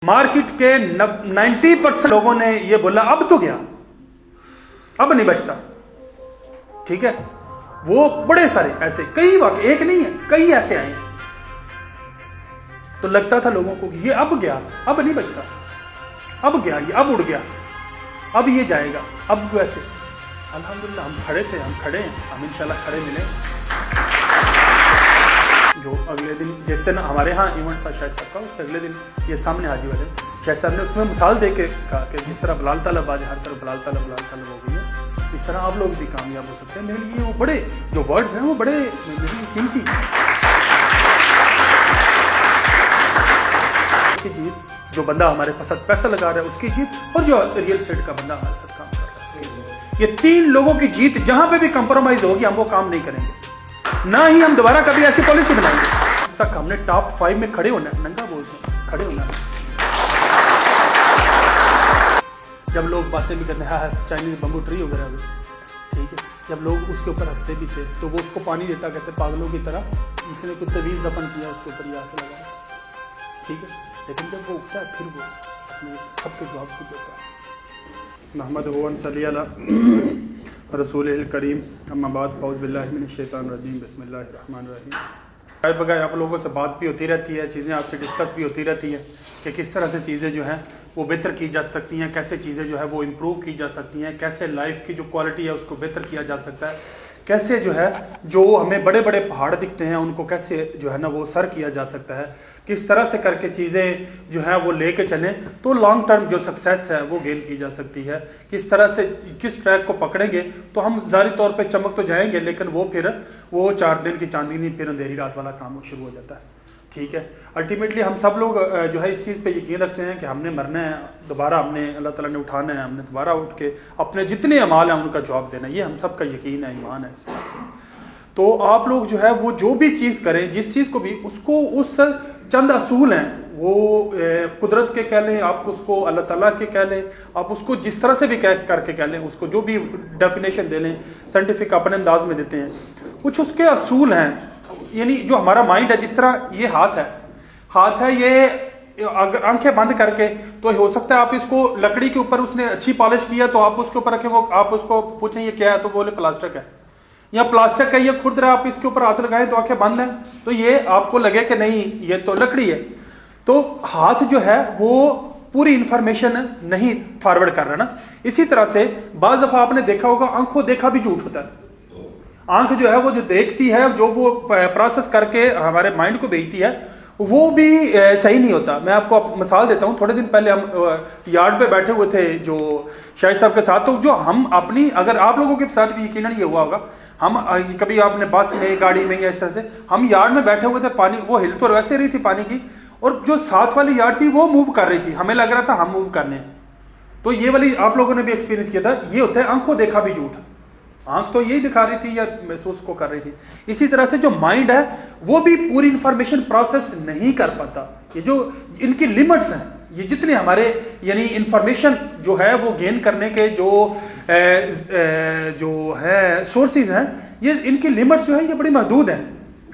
Market के 90% लोगों ने ये बोला अब तो गया, अब नहीं बचता। ठीक है, वो बड़े सारे ऐसे कई वाकई, एक नहीं है, कई ऐसे आए। तो लगता था लोगों को कि ये अब गया, अब नहीं बचता, अब गया, ये अब उड़ गया, अब ये जाएगा, अब वैसे। अल्हम्दुलिल्लाह हम खड़े थे, हम खड़े हैं, हम इंशाल्लाह खड़े मिले। जो अगले दिन जिस दिन हमारे यहाँ इवेंट था शायद साहब का, उससे अगले दिन ये सामने हाजी वाले शायद साहब ने उसमें मिसाल दे के कहा कि जिस तरह बलाल तलब आज हर तरफ बलाल तलब हो गई है, इस तरह आप लोग भी कामयाब हो सकते हैं। मेरे लिए वो बड़े जो वर्ड्स हैं वो बड़े कीमती की जीत, जो बंदा हमारे पास पैसा लगा रहा है उसकी जीत, और जो रियल एस्टेट का बंदा हमारे साथ काम कर रहा है, ये तीन लोगों की जीत। जहां पे भी कंप्रोमाइज होगी हम वो काम नहीं करेंगे, ना ही हम दोबारा कभी ऐसी पॉलिसी बनाएंगे। इस तक हमने टॉप 5 में खड़े होना है, नंगा बोलते हैं, खड़े होना है। जब लोग बातें भी करते हैं चाइनीज बम्बू ट्री वगैरह भी, ठीक है, जब लोग उसके ऊपर हंसते भी थे तो वो उसको पानी देता, कहते पागलों की तरह, इसने कुछ तवीज़ दफन किया उसके ऊपर ये आके लगा, ठीक है। लेकिन जब वो उठता है फिर वो अपने सबके जवाब खुद देता है। मोहम्मद वन सल्ली अला रसूल करीम, अम्मा बाद फ़ौज़ बिल्लाहि मिनश शैतानिर रजीम, बिस्मिल्लाहिर रहमानिर रहीम। बगैर आप लोगों से बात भी होती रहती है, चीज़ें आपसे डिस्कस भी होती रहती हैं कि किस तरह से चीज़ें जो हैं वो बेहतर की जा सकती हैं, कैसे चीज़ें जो है वो इम्प्रूव की जा सकती हैं, कैसे लाइफ की जो क्वालिटी है उसको बेहतर किया जा सकता है, कैसे जो है जो हमें बड़े बड़े पहाड़ दिखते हैं उनको कैसे जो है ना वो सर किया जा सकता है, किस तरह से करके चीज़ें जो है वो लेके चलें तो लॉन्ग टर्म जो सक्सेस है वो गेन की जा सकती है। किस तरह से किस ट्रैक को पकड़ेंगे तो हम ज़ाहिरी तौर पे चमक तो जाएंगे, लेकिन वो 4 दिन की चांदनी फिर अंधेरी रात वाला काम शुरू हो जाता है। ठीक है, अल्टीमेटली हम सब लोग जो है इस चीज़ पे यकीन रखते हैं कि हमने मरना है, दोबारा हमने अल्लाह ताला ने उठाना है, हमने दोबारा उठ के अपने जितने अमाल हैं उनका जवाब देना, ये हम सब का यकीन है, ईमान है इस बात पे। तो आप लोग जो है वो जो भी चीज़ करें, जिस चीज़ को भी, उसको उस चंद असूल हैं वो कुदरत के कह लें, आप उसको अल्लाह ताला के कह लें, आप उसको जिस तरह से भी करके कह लें, उसको जो भी डेफिनेशन दे लें, साइंटिफिक अपने अंदाज में देते हैं, कुछ उसके असूल हैं। यानी जो हमारा माइंड है, जिस तरह ये हाथ है ये अगर आंखें बंद करके तो हो सकता है आप इसको लकड़ी के ऊपर उसने अच्छी पॉलिश किया तो आप उसके ऊपर रखें, वो आप उसको पूछें ये क्या है तो बोले प्लास्टिक है, या प्लास्टिक है ये खुद रहा, आप इसके ऊपर हाथ लगाएं तो आंखें बंद हैं तो ये आपको लगे कि नहीं ये तो लकड़ी है। तो हाथ जो है वो पूरी इंफॉर्मेशन नहीं फॉरवर्ड कर रहा ना। इसी तरह से बाज दफा आपने देखा होगा आंखों देखा भी झूठ होता है। आंख जो है वो जो देखती है, जो वो प्रोसेस करके हमारे माइंड को भेजती है, वो भी सही नहीं होता। मैं आपको मिसाल देता हूँ, थोड़े दिन पहले हम यार्ड पे बैठे हुए थे जो शाहिद साहब के साथ, तो जो हम अपनी, अगर आप लोगों के साथ भी यकीनन ये हुआ होगा, हम कभी आपने बस में गाड़ी में या इस तरह से हम यार्ड में बैठे हुए थे, पानी वो हिल तो वैसे रही थी पानी की, और जो साथ वाली यार्ड थी वो मूव कर रही थी, हमें लग रहा था हम मूव करने हैं। तो ये वाली आप लोगों ने भी एक्सपीरियंस किया था, ये होता है आंखों देखा भी झूठ। आंख तो यही दिखा रही थी या महसूस को कर रही थी। इसी तरह से जो माइंड है वो भी पूरी इंफॉर्मेशन प्रोसेस नहीं कर पाता। ये जो इनकी लिमिट्स हैं, ये जितने हमारे यानी इंफॉर्मेशन जो है वो गेन करने के जो है सोर्सेज हैं, ये इनकी लिमिट्स जो है ये बड़ी महदूद हैं।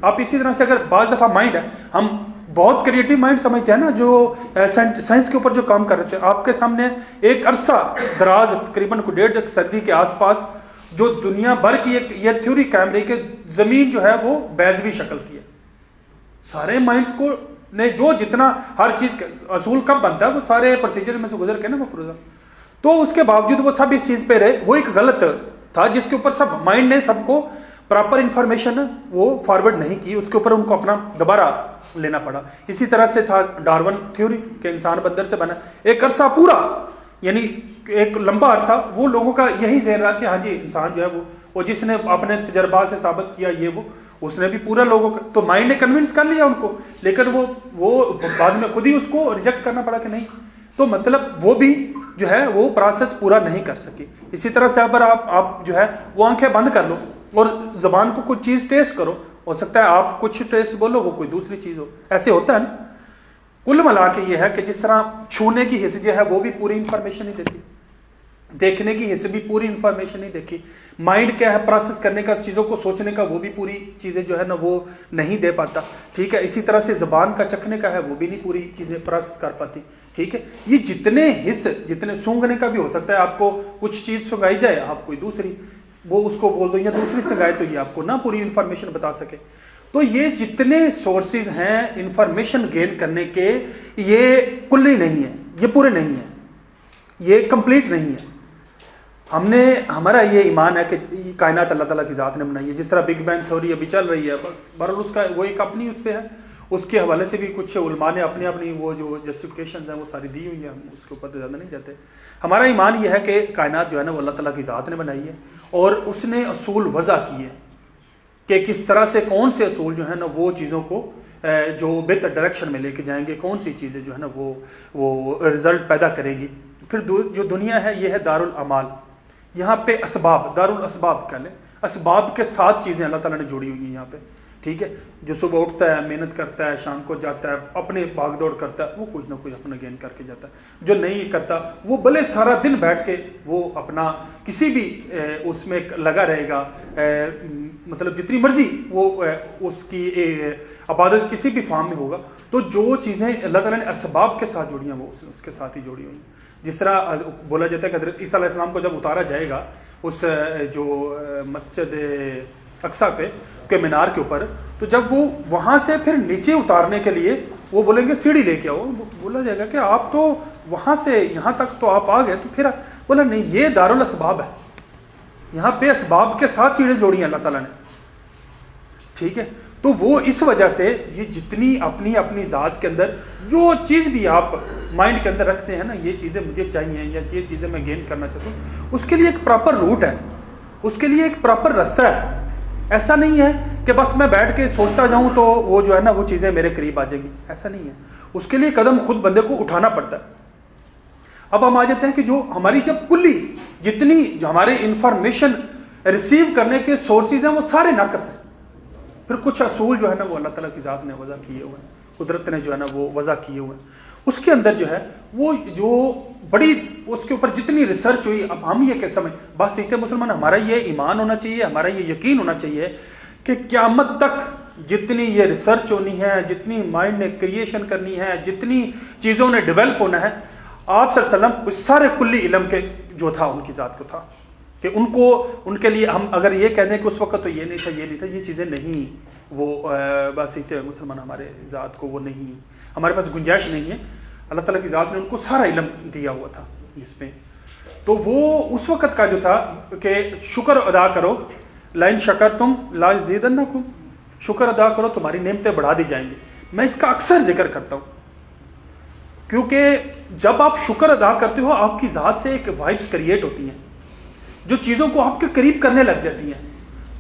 आप इसी तरह से अगर बाज दफा माइंड है, हम बहुत क्रिएटिव माइंड समझते हैं ना, जो साइंस के ऊपर जो काम कर रहे थे, आपके सामने एक अरसा दराज तकरीबन 1.5 सदी के आसपास जो दुनिया भर की एक ये थ्योरी कायम रही कि जमीन जो है वो बैजवी शक्ल की है। सारे माइंड्स को ने जो जितना हर चीज असूल कब बनता है वो सारे प्रोसीजर में से गुजर के ना मफरूजा, तो उसके बावजूद वो सब इस चीज पे रहे, वो एक गलत था जिसके ऊपर सब माइंड ने सबको प्रॉपर इंफॉर्मेशन वो फॉरवर्ड नहीं की, उसके ऊपर उनको अपना दोबारा लेना पड़ा। इसी तरह से था डार्विन थ्योरी कि इंसान बंदर से बना। एक अरसा पूरा यानी एक लंबा अरसा वो लोगों का यही ज़हन रहा कि हाँ जी इंसान जो है वो जिसने अपने तजर्बा से साबित किया ये वो, उसने भी पूरा लोगों का, तो माइंड ने कन्विंस कर लिया उनको, लेकिन वो बाद में खुद ही उसको रिजेक्ट करना पड़ा कि नहीं। तो मतलब वो भी जो है वो प्रोसेस पूरा नहीं कर सकी। इसी तरह से अगर आप जो है वो आंखें बंद कर लो और जबान को कुछ चीज़ टेस्ट करो, हो सकता है आप कुछ टेस्ट बोलो वो कोई दूसरी चीज़ हो, ऐसे होता है ना। कुल मिला के ये है कि जिस तरह छूने की हिस्से जो है वो भी पूरी इंफॉर्मेशन नहीं देती, देखने की हिस्से भी पूरी इंफॉर्मेशन नहीं देखी, माइंड क्या है प्रोसेस करने का, चीज़ों को सोचने का, वो भी पूरी चीज़ें जो है ना वो नहीं दे पाता। ठीक है, इसी तरह से ज़बान का चखने का है वो भी नहीं पूरी चीज़ें प्रोसेस कर पाती। ठीक है, ये जितने हिस्से, जितने सूंघने का भी हो सकता है, आपको कुछ चीज सुंघाई जाए, आप कोई दूसरी वो उसको बोल दो या दूसरी सुंघाए तो ये आपको ना पूरी इंफॉर्मेशन बता सके। तो ये जितने सोर्सेज हैं इंफॉर्मेशन गेन करने के, ये कुल्ली नहीं है, ये पूरे नहीं है, ये कंप्लीट नहीं है। हमारा ये ईमान है कि कायनात अल्लाह ताला की ज़ात ने बनाई है। जिस तरह बिग बैंग थ्योरी अभी चल रही है, बस बहरहाल उसका वो एक अपनी उस पर है, उसके हवाले से भी कुछ उलमा ने अपनी अपनी वो जो जस्टिफिकेशन हैं वो सारी दी हुई है, हम उसके ऊपर तो ज़्यादा नहीं जाते। हमारा ईमान ये है कि कायनात जो है ना वो अल्लाह ताला की ज़ात ने बनाई है और उसने असूल वज़ा किए कि किस तरह से कौन से असूल जो है ना वो चीज़ों को जो बेहतर डायरेक्शन में लेके जाएंगे, कौन सी चीज़ें जो है ना वो रिजल्ट पैदा करेगी। फिर जो दुनिया है ये है दारुल अमाल, यहाँ पे असबाब, दारुल असबाब कह लें, असबाब के साथ चीज़ें अल्लाह ताला ने जोड़ी हुई है यहाँ पे, ठीक है। जो सुबह उठता है, मेहनत करता है, शाम को जाता है, अपने भाग दौड़ करता है, वो कुछ ना कुछ अपना गेन करके जाता है। जो नहीं करता वो भले सारा दिन बैठ के वो अपना किसी भी उसमें लगा रहेगा, मतलब जितनी मर्जी वो उसकी इबादत किसी भी फॉर्म में होगा, तो जो चीज़ें अल्लाह ताला ने असबाब के साथ जोड़ी हैं वो उसके साथ ही जोड़ी हुई हैं। जिस तरह बोला जाता है कि हज़रत ईसा अलैहिस्सलाम को जब उतारा जाएगा उस जो मस्जिद अक्सा पे के मीनार के ऊपर, तो जब वो वहाँ से फिर नीचे उतारने के लिए वो बोलेंगे सीढ़ी लेके आओ, बोला जाएगा कि आप तो वहाँ से यहाँ तक तो आप आ गए, तो फिर बोला नहीं, ये दारुल असबाब है, यहाँ पे असबाब के साथ चीज़ें जोड़ी हैं अल्लाह ताला ने, ठीक है। तो वो इस वजह से ये जितनी अपनी अपनी ज़ात के अंदर जो चीज़ भी आप माइंड के अंदर रखते हैं ना, ये चीज़ें मुझे चाहिए या ये चीज़ें मैं गेन करना चाहता हूँ, उसके लिए एक प्रॉपर रूट है, उसके लिए एक प्रॉपर रास्ता है। ऐसा नहीं है कि बस मैं बैठ के सोचता जाऊँ तो वो जो है ना वो चीज़ें मेरे करीब आ जाएगी, ऐसा नहीं है। उसके लिए कदम खुद बंदे को उठाना पड़ता है। अब हम आ जाते हैं कि जो हमारी जब कुल्ली जितनी जो हमारे इंफॉर्मेशन रिसीव करने के सोर्सेज हैं वो सारे नाकस हैं, फिर कुछ असूल जो है ना वो अल्लाह ताला की ज़ात ने वज़ा किए हुए हैं, कुदरत ने जो है ना वो वज़ा किए हुए हैं। उसके अंदर जो है वो जो बड़ी उसके ऊपर जितनी रिसर्च हुई, अब हम ये कैसे समझ, बस सीखते मुसलमान हमारा ये ईमान होना चाहिए, हमारा ये यकीन होना चाहिए कि क़यामत तक जितनी ये रिसर्च होनी है, जितनी माइंड ने क्रिएशन करनी है, जितनी चीज़ों ने डेवलप होना है, आप सल्लल्लाहु अलैहि वसल्लम उस सारे कुल्ली इल्म के जो था उनकी ज़ात को था कि उनको उनके लिए हम अगर ये कह दें कि उस वक्त तो ये नहीं था, ये नहीं था, ये चीज़ें नहीं, वो बस सीखते मुसलमान हमारे ज़ात को वो नहीं, हमारे पास गुंजाइश नहीं है। अल्लाह ताला की ज़ात ने उनको सारा इल्म दिया हुआ था जिसमें, तो वो उस वक़्त का जो था कि शुक्र अदा करो, लाइन शकर तुम ला ज़ीदन्नकुम, शुक्र अदा करो तुम्हारी नेमतें बढ़ा दी जाएंगी। मैं इसका अक्सर जिक्र करता हूँ क्योंकि जब आप शुक्र अदा करते हो आपकी ज़ात से एक वाइब्स क्रिएट होती हैं जो चीज़ों को आपके करीब करने लग जाती हैं,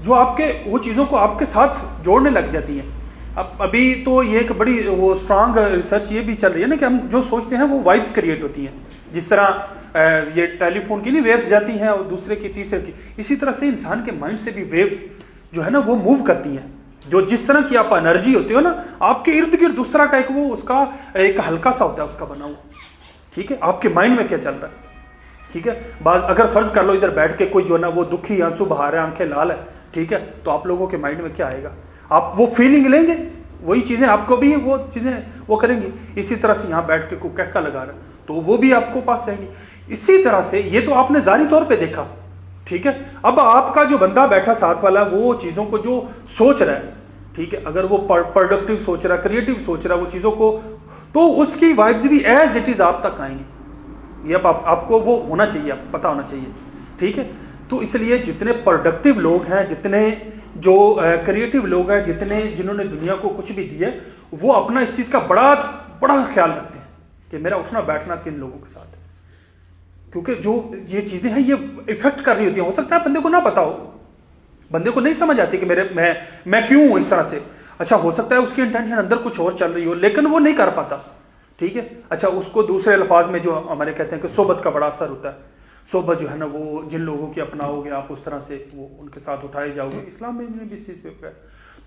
जो आपके वो चीज़ों को आपके साथ जोड़ने लग जाती हैं। अब अभी तो ये एक बड़ी वो स्ट्रांग रिसर्च ये भी चल रही है ना कि हम जो सोचते हैं वो वाइब्स क्रिएट होती हैं। जिस तरह ये टेलीफोन की नहीं वेव्स जाती हैं और दूसरे की तीसरे की, इसी तरह से इंसान के माइंड से भी वेव्स जो है ना वो मूव करती हैं। जो जिस तरह की आप एनर्जी होती हो ना, आपके इर्द गिर्द दूसरा का एक वो उसका एक हल्का सा होता है उसका बना हुआ, ठीक है। आपके माइंड में क्या चल रहा है, ठीक है। बात अगर फर्ज कर लो इधर बैठ के कोई जो है ना वो दुखी आंसू बहा रहा है, आंखें लाल है, ठीक है, तो आप लोगों के माइंड में क्या आएगा, आप वो फीलिंग लेंगे, वही चीज़ें आपको भी वो चीज़ें वो करेंगी। इसी तरह से यहाँ बैठ के कोई कहका लगा रहा है तो वो भी आपको पास रहेंगी। इसी तरह से ये तो आपने जारी तौर पे देखा, ठीक है। अब आपका जो बंदा बैठा साथ वाला वो चीज़ों को जो सोच रहा है, ठीक है, अगर वो प्रोडक्टिव सोच रहा है, क्रिएटिव सोच रहा है वो चीज़ों को, तो उसकी वाइब्स भी एज इट इज़ आप तक आएंगी। ये आपको वो होना चाहिए, आपको पता होना चाहिए, ठीक है। तो इसलिए जितने प्रोडक्टिव लोग हैं, जितने जो क्रिएटिव लोग हैं, जिन्होंने दुनिया को कुछ भी दिया, वो अपना इस चीज़ का बड़ा बड़ा ख्याल रखते हैं कि मेरा उठना बैठना किन लोगों के साथ है, क्योंकि जो ये चीज़ें हैं ये इफेक्ट कर रही होती हैं। हो सकता है बंदे को ना पता हो, बंदे को नहीं समझ आती कि मैं क्यों हूँ इस तरह से। अच्छा, हो सकता है उसकी इंटेंशन अंदर कुछ और चल रही हो लेकिन वो नहीं कर पाता, ठीक है। अच्छा, उसको दूसरे अल्फाज में जो हमारे कहते हैं कि सोबत का बड़ा असर होता है। सोबत जो है ना वो जिन लोगों की अपनाओगे आप उस तरह से वो उनके साथ उठाए जाओगे। इस्लाम में भी इस चीज़ पे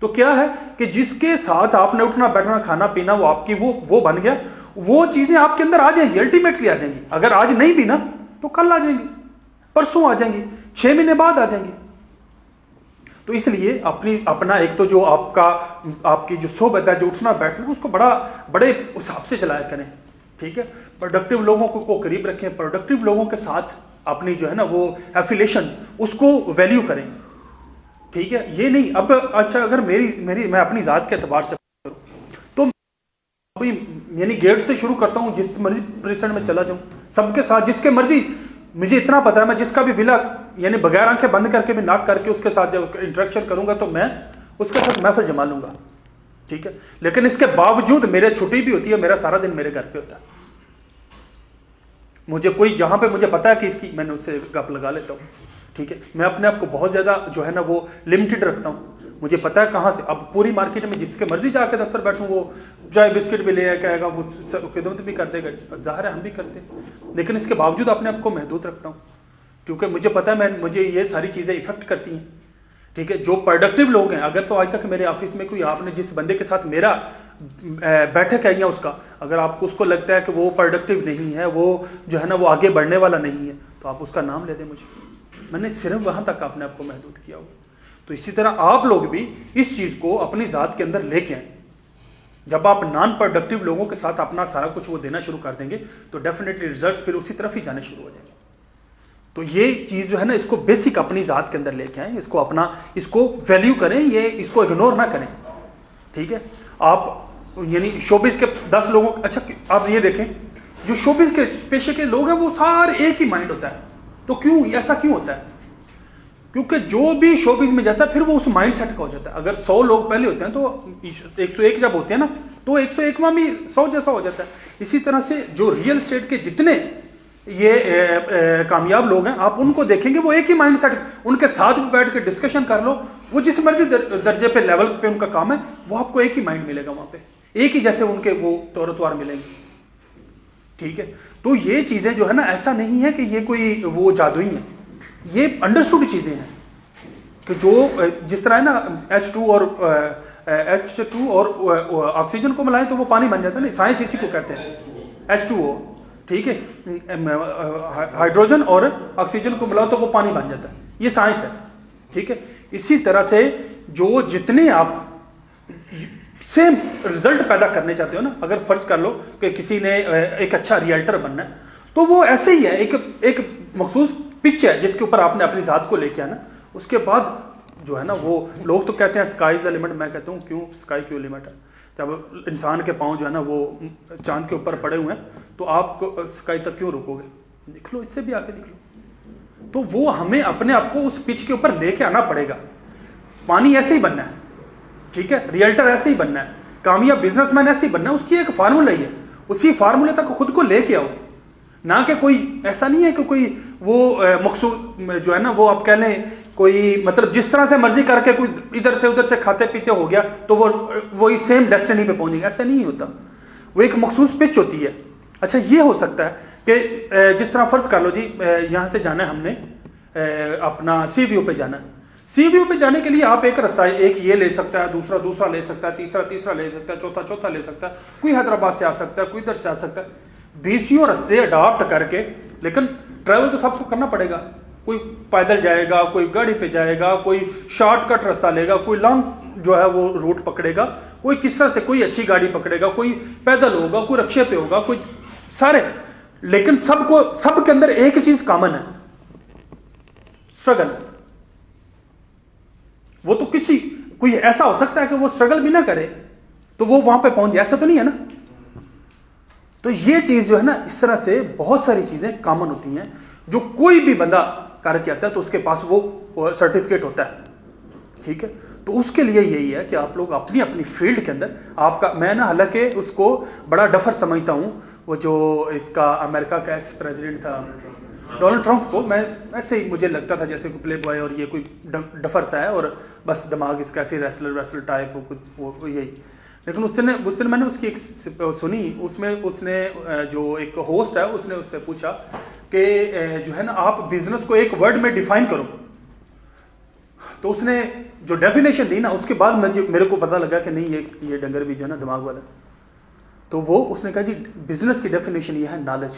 तो क्या है कि जिसके साथ आपने उठना बैठना खाना पीना वो आपकी वो बन गया, वो चीज़ें आपके अंदर आ जाएंगी, अल्टीमेटली आ जाएंगी। अगर आज नहीं भी ना तो कल आ जाएंगी, परसों आ जाएंगी, 6 महीने बाद आ जाएंगी। तो इसलिए अपना एक तो जो आपकी जो सोबत है, जो उठना बैठना, उसको बड़े हिसाब से चलाया करें, ठीक है। प्रोडक्टिव लोगों को करीब रखें, प्रोडक्टिव लोगों के साथ अपनी जो है ना वो एफिलेशन उसको वैल्यू करें, ठीक है। ये नहीं अब अच्छा अगर मैं अपनी ज़ात के एतबार से तो अभी यानी गेट से शुरू करता हूँ, जिस मर्जी प्रेसिडेंट में चला जाऊँ सबके साथ जिसके मर्जी, मुझे इतना पता है मैं जिसका भी विला यानी बगैर आंखें बंद करके भी नाक करके उसके साथ जब इंटरेक्शन करूंगा तो मैं उसके साथ महफिल जमा लूंगा, ठीक है। लेकिन इसके बावजूद मेरे छुट्टी भी होती है, मेरा सारा दिन मेरे घर पे होता है। मुझे कोई जहां पे मुझे पता है कि इसकी मैंने उससे गप लगा लेता हूँ, ठीक है। मैं अपने आप को बहुत ज्यादा जो है ना वो लिमिटेड रखता हूँ। मुझे पता है कहाँ से, अब पूरी मार्केट में जिसके मर्जी जाके दफ्तर बैठूँ वो चाय बिस्किट भी ले आएगा, वो खिदमत भी कर देगा, जाहिर है हम भी करते हैं। लेकिन इसके बावजूद अपने आप को महदूद रखता हूँ क्योंकि मुझे पता है मुझे ये सारी चीज़ें इफेक्ट करती हैं, ठीक है। जो प्रोडक्टिव लोग हैं, अगर तो आज तक मेरे ऑफिस में कोई आपने जिस बंदे के साथ मेरा बैठक आई है उसका, अगर आपको उसको लगता है कि वो प्रोडक्टिव नहीं है, वो जो है ना वो आगे बढ़ने वाला नहीं है, तो आप उसका नाम ले दें मुझे, मैंने सिर्फ वहाँ तक अपने आप को महदूद किया होगा। तो इसी तरह आप लोग भी इस चीज़ को अपनी ज़ात के अंदर लेके आए। जब आप नॉन प्रोडक्टिव लोगों के साथ अपना सारा कुछ वो देना शुरू कर देंगे तो डेफिनेटली रिजल्ट्स फिर उसी तरफ ही जाने शुरू हो जाएंगे। तो ये चीज़ जो है ना इसको बेसिक अपनी ज़ात के अंदर लेके आए, इसको वैल्यू करें, ये इसको इग्नोर ना करें, ठीक है। आप यानी शोबिस के 10 लोगों, अच्छा आप ये देखें जो शोबिस के पेशे के लोग हैं वो सारे एक ही माइंड होता है। तो क्यों ऐसा क्यों होता है? क्योंकि जो भी शोबिस में जाता है फिर वो उस माइंड सेट का हो जाता है। अगर 100 लोग पहले होते हैं तो 101 जब होते हैं ना तो 101वां भी 100 जैसा हो जाता है। इसी तरह से जो रियल एस्टेट के जितने ये कामयाब लोग हैं आप उनको देखेंगे वो एक ही माइंड सेट, उनके साथ भी बैठ के डिस्कशन कर लो, वो जिस मर्जी दर्जे पे लेवल पे उनका काम है वो आपको एक ही माइंड मिलेगा, वहां पे एक ही जैसे उनके वो तौर मिलेंगे, ठीक है। तो ये चीजें जो है ना ऐसा नहीं है कि ये कोई वो जादुई है, ये अंडरस्टूड चीजें हैं कि जो जिस तरह है ना H2 और ऑक्सीजन को मिलाएं तो वो पानी बन जाता है ना, साइंस इसी को कहते हैं H2O, ठीक है। हाइड्रोजन और ऑक्सीजन को मिलाओ तो वो पानी बन जाता है, ये साइंस है, ठीक है। इसी तरह से जो जितने आप सेम रिजल्ट पैदा करने चाहते हो ना, अगर फर्ज कर लो कि किसी ने एक अच्छा रियल्टर बनना है तो वो ऐसे ही है, एक मखसूस पिच है जिसके ऊपर आपने अपनी ज़ात को लेके आना। उसके बाद जो है ना वो लोग तो कहते हैं स्काई इज द लिमिट, मैं कहता हूँ क्यों स्काई क्यों लिमिट है? जब इंसान के पाँव जो है ना वो चांद के ऊपर पड़े हुए हैं तो आप स्काई तक क्यों रुकोगे? निकलो, इससे भी आगे निकलो। तो वो हमें अपने आप को उस पिच के ऊपर लेके आना पड़ेगा। पानी ऐसे ही बनना है, ठीक है, रियल्टर ऐसे ही बनना है, कामयाब बिजनेसमैन ऐसे ही बनना है, उसकी एक फार्मूला ही है, उसी फार्मूले तक खुद को लेके आओ। ना कि कोई ऐसा नहीं है कि कोई वो मकसूद जो है ना वो आप कह लें कोई मतलब जिस तरह से मर्जी करके कोई इधर से उधर से खाते पीते हो गया तो वो इस सेम डेस्टिनी पे पहुंचेगा, ऐसा नहीं होता। वो एक मखसूस पिच होती है। अच्छा ये हो सकता है कि जिस तरह फर्ज कर लो जी यहाँ से जाना है हमने अपना सी व्यू पे जाना है, सी व्यू पे जाने के लिए आप एक रास्ता एक ये ले सकता है, दूसरा ले सकता है, तीसरा ले सकता है, चौथा ले सकता है, कोई हैदराबाद से आ सकता है, कोई इधर से आ सकता है, 20 रास्ते अडॉप्ट करके। लेकिन ट्रैवल तो सबको करना पड़ेगा, कोई पैदल जाएगा, कोई गाड़ी पे जाएगा, कोई शॉर्टकट रास्ता लेगा, कोई लॉन्ग जो है वो रूट पकड़ेगा, कोई किस तरह से कोई अच्छी गाड़ी पकड़ेगा, कोई पैदल होगा, कोई रिक्शे पे होगा, कोई सारे। लेकिन सबके अंदर एक ही चीज कॉमन है, स्ट्रगल। वो तो कोई ऐसा हो सकता है कि वो स्ट्रगल भी ना करे तो वो वहां पे पहुंच जाए, ऐसा तो नहीं है ना। तो ये चीज जो है ना इस तरह से बहुत सारी चीजें कॉमन होती हैं जो कोई भी बंदा करके आता है तो उसके पास वो सर्टिफिकेट होता है, ठीक है। तो उसके लिए यही है कि आप लोग अपनी अपनी फील्ड के अंदर आपका, मैं ना हालांकि उसको बड़ा डफर समझता हूं, वो जो इसका अमेरिका का एक्स प्रेसिडेंट था डोनाल्ड ट्रंप को, मैं ऐसे ही मुझे लगता था जैसे कोई प्ले बॉय और ये कोई डफर सा है और बस दिमाग इसका ऐसे रेसलर टाइप हो कुछ वो यही। लेकिन उस दिन मैंने उसकी एक सुनी, उसमें उसने जो एक होस्ट है उसने उससे पूछा कि जो है ना आप बिजनेस को एक वर्ड में डिफाइन करो। तो उसने जो डेफिनेशन दी ना उसके बाद मेरे को पता लगा कि नहीं ये डंगर भी जो है ना दिमाग वाला। तो वो उसने कहा जी बिजनेस की डेफिनेशन ये है नॉलेज।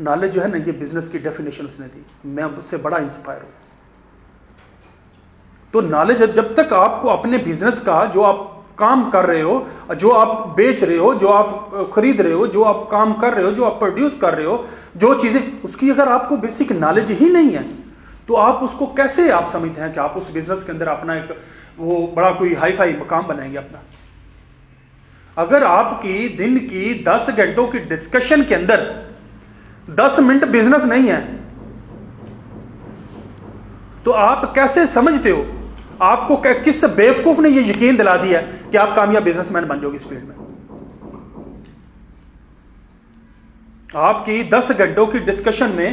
नॉलेज जो है ना ये बिजनेस की डेफिनेशन उसने दी, मैं उससे बड़ा इंस्पायर हूं। तो नॉलेज जब तक आपको अपने बिजनेस का जो आप काम कर रहे हो, जो आप बेच रहे हो, जो आप खरीद रहे हो, जो आप काम कर रहे हो, जो आप प्रोड्यूस कर रहे हो, जो चीजें, उसकी अगर आपको बेसिक नॉलेज ही नहीं है तो आप उसको कैसे आप समझते हैं कि आप उस बिजनेस के अंदर अपना एक वो बड़ा कोई हाई फाई मकाम बनाएंगे अपना। अगर आपकी दिन की 10 घंटों की डिस्कशन के अंदर 10 मिनट बिजनेस नहीं है तो आप कैसे समझते हो, आपको किस बेवकूफ ने यह यकीन दिला दिया कि आप कामयाब बिजनेसमैन बन जाओगे इस फील्ड में। आपकी 10 घंटों की डिस्कशन में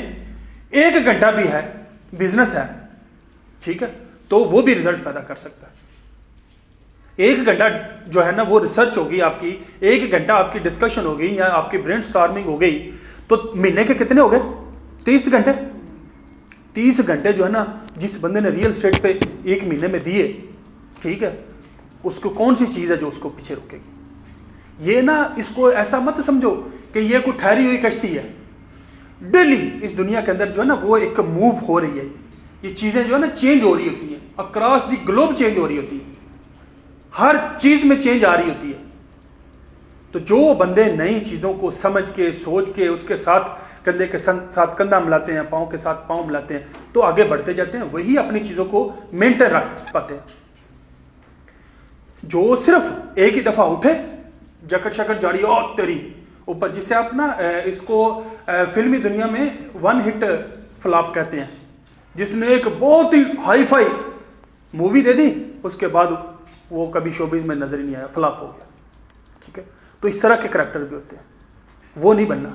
1 घंटा भी है बिजनेस है, ठीक है, तो वो भी रिजल्ट पैदा कर सकता है। 1 घंटा जो है ना वो रिसर्च होगी आपकी, 1 घंटा आपकी डिस्कशन हो गई या आपकी ब्रेनस्टॉर्मिंग हो गई, तो महीने के कितने हो गए? 30 घंटे। 30 घंटे जो है ना जिस बंदे ने रियल एस्टेट पे 1 महीने में दिए, ठीक है, उसको कौन सी चीज है जो उसको पीछे रोकेगी? ये ना, इसको ऐसा मत समझो कि ये कोई ठहरी हुई कश्ती है। डेली इस दुनिया के अंदर जो है ना वो एक मूव हो रही है, ये चीजें जो है ना चेंज हो रही होती हैं, अक्रॉस द ग्लोब चेंज हो रही होती है, हर चीज में चेंज आ रही होती है। तो जो बंदे नई चीजों को समझ के सोच के उसके साथ कंधे के साथ कंधा मिलाते हैं, पाँव के साथ पाँव मिलाते हैं, तो आगे बढ़ते जाते हैं, वही अपनी चीजों को मेंटेन रख पाते हैं। जो सिर्फ एक ही दफा उठे, जकट शकट जारी और तेरी ऊपर, जिसे आप ना इसको फिल्मी दुनिया में 1 हिट फ्लॉप कहते हैं, जिसने एक बहुत ही हाई फाई मूवी दे दी, उसके बाद वो कभी शोबिज में नजर ही नहीं आया, फ्लॉप हो गया, ठीक है। तो इस तरह के करैक्टर भी होते हैं, वो नहीं बनना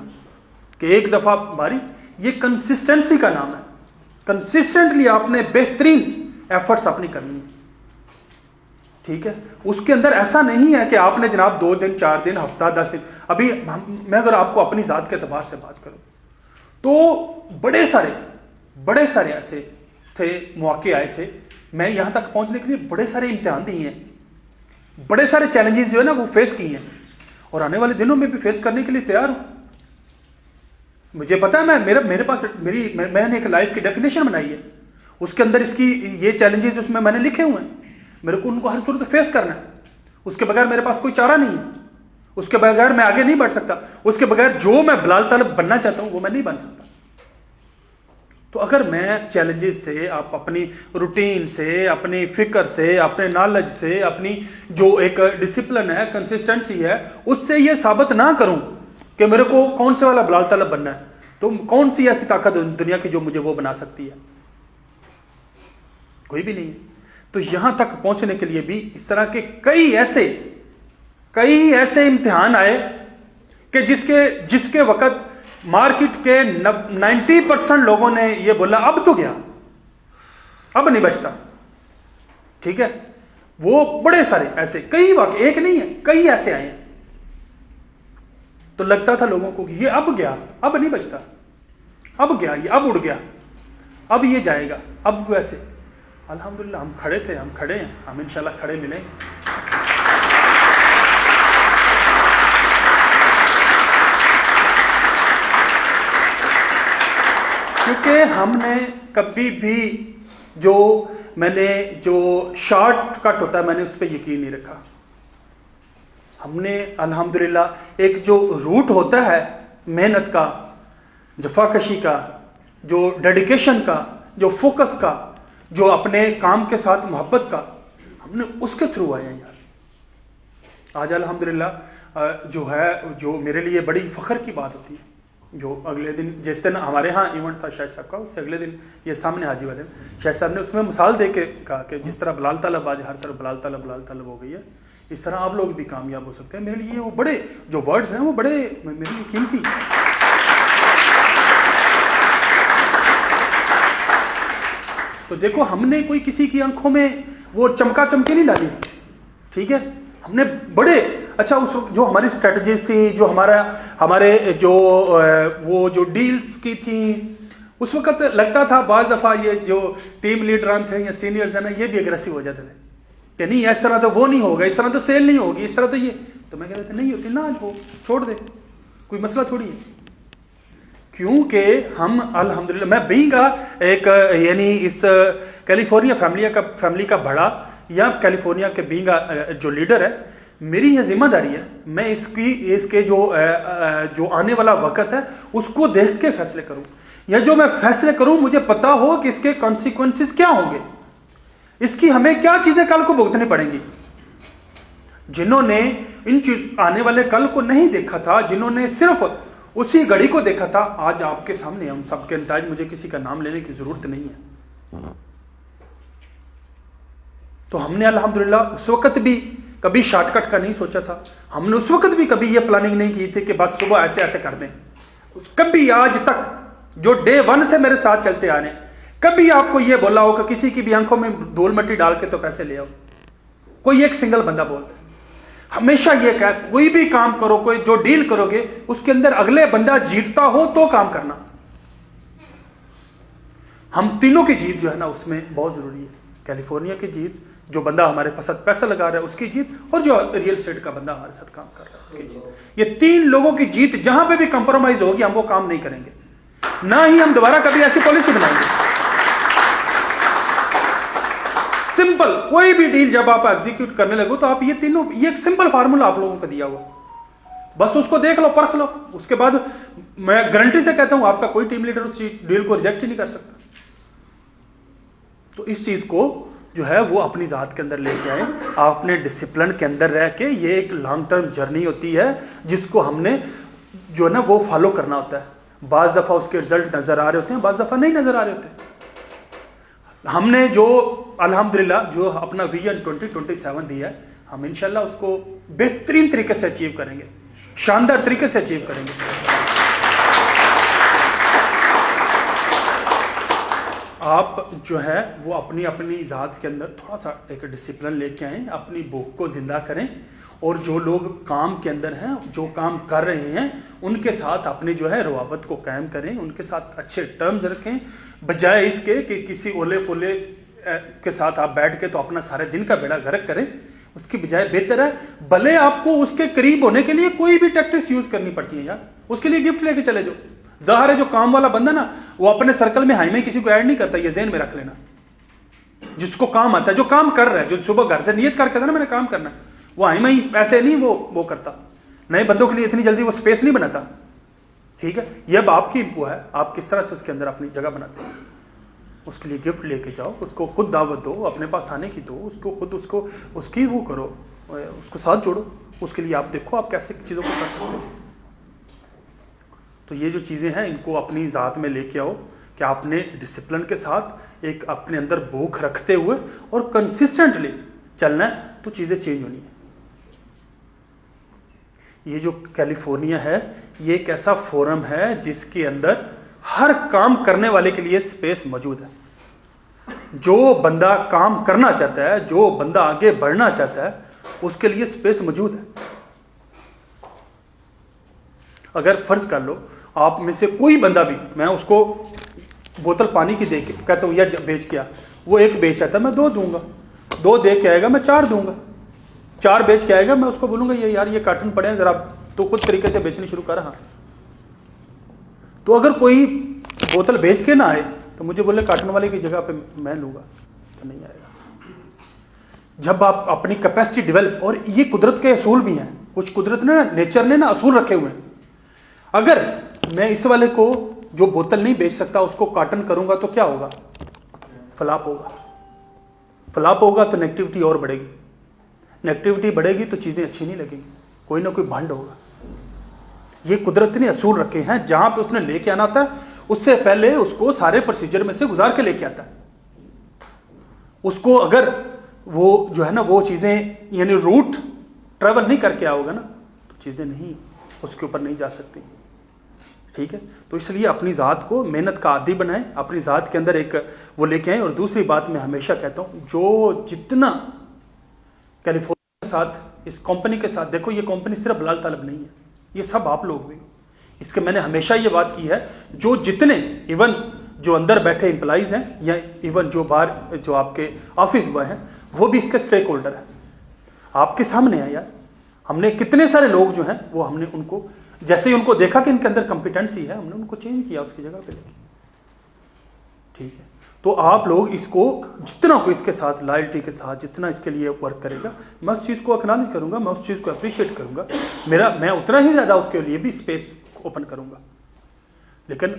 कि एक दफा मारी। ये कंसिस्टेंसी का नाम है। कंसिस्टेंटली आपने बेहतरीन एफर्ट्स अपनी करनी है, ठीक है। उसके अंदर ऐसा नहीं है कि आपने जनाब 2 दिन 4 दिन हफ्ता 10 दिन। अभी मैं अगर आपको अपनी जात के एतबार से बात करूं तो बड़े सारे ऐसे थे, मौके आए थे, मैं यहां तक पहुंचने के लिए बड़े सारे इम्तिहान दिए हैं, बड़े सारे चैलेंजेस जो है ना वो फेस किए हैं, और आने वाले दिनों में भी फेस करने के लिए तैयार हूं। मुझे पता है, मेरे पास मैंने एक लाइफ की डेफिनेशन बनाई है, उसके अंदर इसकी ये चैलेंजेस उसमें मैंने लिखे हुए हैं, मेरे को उनको हर सूरत फेस करना है। उसके बगैर मेरे पास कोई चारा नहीं है, उसके बगैर मैं आगे नहीं बढ़ सकता, उसके बगैर जो मैं बिलाल तालब बनना चाहता हूं वो मैं नहीं बन सकता। तो अगर मैं चैलेंजेस से, आप अपनी रूटीन से, अपनी फिक्र से, अपने नॉलेज से, अपनी जो एक डिसिप्लिन है, कंसिस्टेंसी है, उससे ये साबित ना करूं कि मेरे को कौन से वाला बिलाल तालब बनना है, तो कौन सी ऐसी ताकत दुनिया की जो मुझे वो बना सकती है? कोई भी नहीं है। तो यहां तक पहुंचने के लिए भी इस तरह के कई ऐसे इम्तिहान आए कि जिसके वक्त मार्केट के 90% लोगों ने यह बोला अब तो गया, अब नहीं बचता, ठीक है। वो बड़े सारे ऐसे कई वाकई, एक नहीं है, कई ऐसे आए हैं। तो लगता था लोगों को कि ये अब गया, अब नहीं बचता, अब गया, ये अब उड़ गया, अब ये जाएगा, अब वैसे। अल्हम्दुलिल्लाह हम खड़े थे, हम खड़े हैं, हम इंशाल्लाह खड़े मिले। क्योंकि हमने कभी भी जो शॉर्टकट होता है मैंने उस पर यकीन नहीं रखा। हमने अल्हम्दुलिल्लाह एक जो रूट होता है मेहनत का, जफाकशी का, जो डेडिकेशन का, जो फोकस का, जो अपने काम के साथ मोहब्बत का, हमने उसके थ्रू आए हैं यार। आज अल्हम्दुलिल्लाह जो मेरे लिए बड़ी फख्र की बात होती है, जो अगले दिन, जिस दिन हमारे यहाँ इवेंट था शाहिद साहब का, उससे अगले दिन ये सामने हाजी वाले शाहिद साहब ने उसमें मिसाल दे के कहा कि जिस तरह बिलाल तालब आज हर तरफ बिलाल तालब हो गई है, इस तरह आप लोग भी कामयाब हो सकते हैं। मेरे लिए वो बड़े जो वर्ड्स हैं वो बड़े मेरे लिए कीमती। तो देखो, हमने कोई किसी की आंखों में वो चमका चमकी नहीं डाली, ठीक है। हमने बड़े अच्छा उस जो हमारी स्ट्रेटजीज थी, जो हमारे जो डील्स की थी, उस वक्त लगता था बाज दफा ये जो टीम लीडरान थे या सीनियर्स है ना, ये भी एग्रेसिव हो जाते थे कि नहीं इस तरह तो वो नहीं होगा, इस तरह तो सेल नहीं होगी, इस तरह तो ये, तो मैं कहता था नहीं होती ना, हो छोड़ दे, कोई मसला थोड़ी है। क्योंकि हम अल्हम्दुलिल्लाह, मैं बीइंग एक यानी इस कैलिफोर्निया फैमिली का बड़ा, या कैलिफोर्निया के बीइंग जो लीडर है, मेरी यह जिम्मेदारी है, मैं इसके जो आने वाला वक्त है उसको देख के फैसले करूं, या जो मैं फैसले करूं मुझे पता हो कि इसके कॉन्सिक्वेंसेस क्या होंगे, इसकी हमें क्या चीजें कल को भुगतनी पड़ेंगी। जिन्होंने इन चीज आने वाले कल को नहीं देखा था, जिन्होंने सिर्फ उसी घड़ी को देखा था, आज आपके सामने हम सबके अंदाज, मुझे किसी का नाम लेने की जरूरत नहीं है। तो हमने अल्हम्दुलिल्लाह उस वक्त भी कभी शॉर्टकट का नहीं सोचा था, हमने उस वक्त भी कभी ये प्लानिंग नहीं की थी कि बस सुबह ऐसे ऐसे कर दें। कभी आज तक जो डे 1 से मेरे साथ चलते आ रहे हैं, कभी आपको ये बोला हो कि किसी की भी आंखों में धूल मिट्टी डाल के तो पैसे ले आओ, कोई एक सिंगल बंदा बोलता है। हमेशा ये कहा कोई भी काम करो, कोई जो डील करोगे उसके अंदर अगले बंदा जीतता हो तो काम करना। हम तीनों की जीत जो है ना उसमें बहुत जरूरी है। कैलिफोर्निया की जीत, जो बंदा हमारे पास पैसा लगा रहा है उसकी जीत, और जो रियल एस्टेट का बंदा हमारे साथ काम कर रहा है उसकी जीत। ये 3 लोगों की जीत, जहां पे भी कंप्रोमाइज होगी हम वो काम नहीं करेंगे, ना ही हम दोबारा कभी ऐसी पॉलिसी बनाएंगे। सिंपल, कोई भी डील जब आप एग्जीक्यूट करने लगो तो आप ये तीनों, ये एक सिंपल फार्मूला आप लोगों को दिया हुआ, बस उसको देख लो, परख लो, उसके बाद मैं गारंटी से कहता हूं आपका कोई टीम लीडर उस डील को रिजेक्ट ही नहीं कर सकता। तो इस चीज को जो है वो अपनी जात के अंदर लेके आए, आप अपने डिसिप्लिन के अंदर रह के, ये एक लॉन्ग टर्म जर्नी होती है जिसको हमने जो है ना वो फॉलो करना होता है। बाज दफा उसके रिजल्ट नजर आ रहे होते हैं, बाज दफा नहीं नजर आ रहे होते। हमने जो अल्हम्दुलिल्लाह जो अपना विजन 2027 दिया है, हम इंशाल्लाह उसको बेहतरीन तरीके से अचीव करेंगे, शानदार तरीके से अचीव करेंगे। आप जो है वो अपनी अपनी ज़ात के अंदर थोड़ा सा एक डिसिप्लिन लेके आएँ, अपनी भूख को जिंदा करें, और जो लोग काम के अंदर हैं, जो काम कर रहे हैं, उनके साथ अपनी जो है रवाबत को कायम करें, उनके साथ अच्छे टर्म्स रखें, बजाय इसके कि किसी ओले फोले के साथ आप बैठ के तो अपना सारे दिन का बेड़ा गर्क करें। उसकी बजाय बेहतर है, भले आपको उसके करीब होने के लिए कोई भी टैक्टिक्स यूज करनी पड़ती है यार, उसके लिए गिफ्ट लेके चले जाओ। ज़ाहिर है जो काम वाला बंदा ना वो अपने सर्कल में हाई में किसी को ऐड नहीं करता, ये ज़हन में रख लेना। जिसको काम आता है, जो काम कर रहा है, जो सुबह घर से नियत करके था ना मैंने काम करना है, वो हाई में ही ऐसे नहीं वो करता। नए बंदों के लिए इतनी जल्दी वो स्पेस नहीं बनाता, ठीक है। ये अब आपकी वो है, आप किस तरह से उसके अंदर अपनी जगह बनाते हैं। उसके लिए गिफ्ट लेके जाओ, उसको खुद दावत दो, अपने पास आने की दो, उसको खुद उसकी वो करो, उसको साथ जोड़ो। उसके लिए आप देखो आप कैसे चीज़ों को कर सकते हो। तो ये जो चीज़ें हैं इनको अपनी ज़ात में लेके आओ कि आपने डिसिप्लिन के साथ एक अपने अंदर भूख रखते हुए और कंसिस्टेंटली चलना है, तो चीज़ें चेंज होनी है। ये जो कैलिफोर्निया है ये एक ऐसा फोरम है जिसके अंदर हर काम करने वाले के लिए स्पेस मौजूद है। जो बंदा काम करना चाहता है, जो बंदा आगे बढ़ना चाहता है, उसके लिए स्पेस मौजूद है। अगर फर्ज कर लो आप में से कोई बंदा भी, मैं उसको बोतल पानी की दे के कहता हूँ यह बेच के आ, वो 1 बेच आता है मैं 2 दूंगा, 2 दे के आएगा मैं 4 दूंगा, 4 बेच के आएगा मैं उसको बोलूंगा ये यार ये कार्टन पड़े हैं जरा तो खुद तरीके से बेचनी शुरू कर रहा। तो अगर कोई बोतल बेच के ना आए तो मुझे बोले कार्टन वाले की जगह पे मैं लूंगा, तो नहीं आएगा। जब आप अपनी कैपेसिटी डेवलप, और ये कुदरत के असूल भी हैं, कुछ कुदरत ने नेचर ने ना असूल रखे हुए हैं। अगर मैं इस वाले को जो बोतल नहीं बेच सकता उसको कार्टन करूंगा तो क्या होगा, फ्लॉप होगा। फ्लॉप होगा तो नेगेटिविटी और बढ़ेगी, नेगेटिविटी बढ़ेगी तो चीजें अच्छी नहीं लगेंगी, कोई ना कोई भंड होगा। ये कुदरत ने असूल रखे हैं, जहां पे उसने लेके आना था उससे पहले उसको सारे प्रोसीजर में से गुजार के लेके आता है। उसको अगर वो जो है ना वो चीजें यानी रूट ट्रेवल नहीं करके आओगे ना तो चीजें नहीं उसके ऊपर नहीं जा सकती, ठीक है। तो इसलिए अपनी ज़ात को मेहनत का आदी बनाएं, अपनी ज़ात के अंदर एक वो लेके आएं। और दूसरी बात मैं हमेशा कहता हूं, जो जितना कैलिफोर्निया के साथ, इस कंपनी के साथ, देखो ये कंपनी सिर्फ बिलाल तालब नहीं है, ये सब आप लोग भी। इसके मैंने हमेशा ये बात की है, जो जितने इवन जो अंदर बैठे एम्प्लॉइज हैं या इवन जो बाहर जो आपके ऑफिस बॉय हैं वो भी इसके स्टेक होल्डर है। आपके सामने है यार, हमने कितने सारे लोग जो हैं वो हमने उनको जैसे ही उनको देखा कि इनके अंदर कॉम्पिटेंसी है हमने उनको चेंज किया उसकी जगह पे लेके, ठीक है। तो आप लोग इसको जितना को इसके साथ लॉयल्टी के साथ जितना इसके लिए वर्क करेगा, मैं उस चीज़ को एक्नॉलेज करूंगा, मैं उस चीज़ को अप्रिशिएट करूंगा, मैं उतना ही ज़्यादा उसके लिए भी स्पेस ओपन करूंगा। लेकिन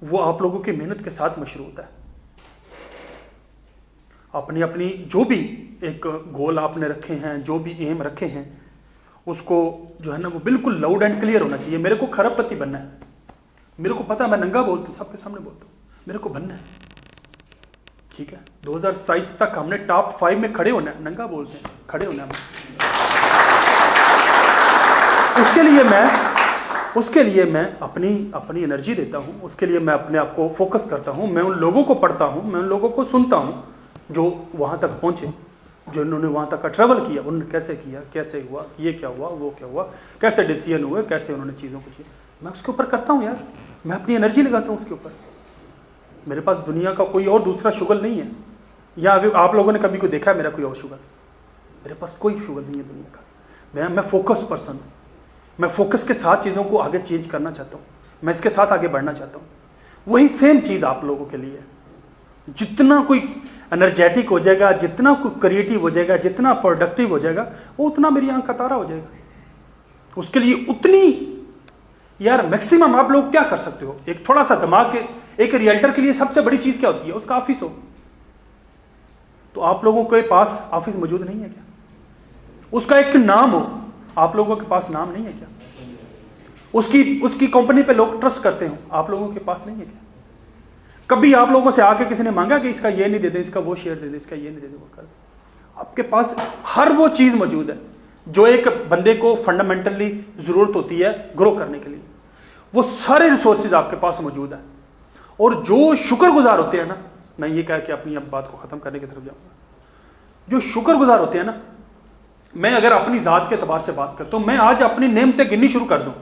वो आप लोगों की मेहनत के साथ मशरू होता है। अपनी अपनी जो भी एक गोल आपने रखे हैं, जो भी एम रखे हैं, उसको जो है ना वो बिल्कुल लाउड एंड क्लियर होना चाहिए। मेरे को खरबपति बनना है, मेरे को पता है, मैं नंगा बोलता हूँ, सबके सामने बोलता हूँ, मेरे को बनना है, ठीक है। 2027 तक हमने टॉप 5 में खड़े होना है, नंगा बोलते हैं, खड़े होना है। उसके लिए मैं अपनी एनर्जी देता हूँ, उसके लिए मैं अपने आप को फोकस करता हूँ, मैं उन लोगों को पढ़ता हूँ, मैं उन लोगों को सुनता हूँ जो वहाँ तक पहुँचे, जो इन्होंने वहाँ तक का ट्रैवल किया, उन्होंने कैसे किया, कैसे हुआ, ये क्या हुआ, वो क्या हुआ, कैसे डिसीजन हुए, कैसे उन्होंने चीज़ों को किया, मैं उसके ऊपर करता हूँ यार, मैं अपनी एनर्जी लगाता हूँ उसके ऊपर। मेरे पास दुनिया का कोई और दूसरा शुगर नहीं है, या अभी आप लोगों ने कभी कोई देखा है मेरा कोई और शुगर? मेरे पास कोई शुगर नहीं है दुनिया का। मैं फोकस पर्सन हूँ, मैं फोकस के साथ चीज़ों को आगे चेंज करना चाहता हूँ, मैं इसके साथ आगे बढ़ना चाहता हूँ। वही सेम चीज़ आप लोगों के लिए है। जितना कोई एनर्जेटिक हो जाएगा, जितना कोई क्रिएटिव हो जाएगा, जितना प्रोडक्टिव हो जाएगा, वो उतना मेरी आंख का तारा हो जाएगा। उसके लिए उतनी यार मैक्सिमम आप लोग क्या कर सकते हो, एक थोड़ा सा दिमाग के, एक रियल्टर के लिए सबसे बड़ी चीज क्या होती है? उसका ऑफिस हो। तो आप लोगों के पास ऑफिस मौजूद नहीं है क्या? उसका एक नाम हो, आप लोगों के पास नाम नहीं है क्या? उसकी कंपनी पे लोग ट्रस्ट करते हो, आप लोगों के पास नहीं है क्या? कभी आप लोगों से आके किसी ने मांगा कि इसका ये नहीं दे दे, इसका वो शेयर दे दे, इसका ये नहीं दे दे, वो कर दे? आपके पास हर वो चीज मौजूद है जो एक बंदे को फंडामेंटली जरूरत होती है ग्रो करने के लिए। वो सारे रिसोर्सेज आपके पास मौजूद है। और जो शुक्रगुजार होते हैं ना, मैं ये कह के अपनी अब बात को खत्म करने की तरफ जाऊंगा, जो शुक्रगुजार होते हैं ना, मैं अगर अपनी जात के एतबार से बात करता हूं, मैं आज अपनी नेमतें गिननी शुरू कर दूं,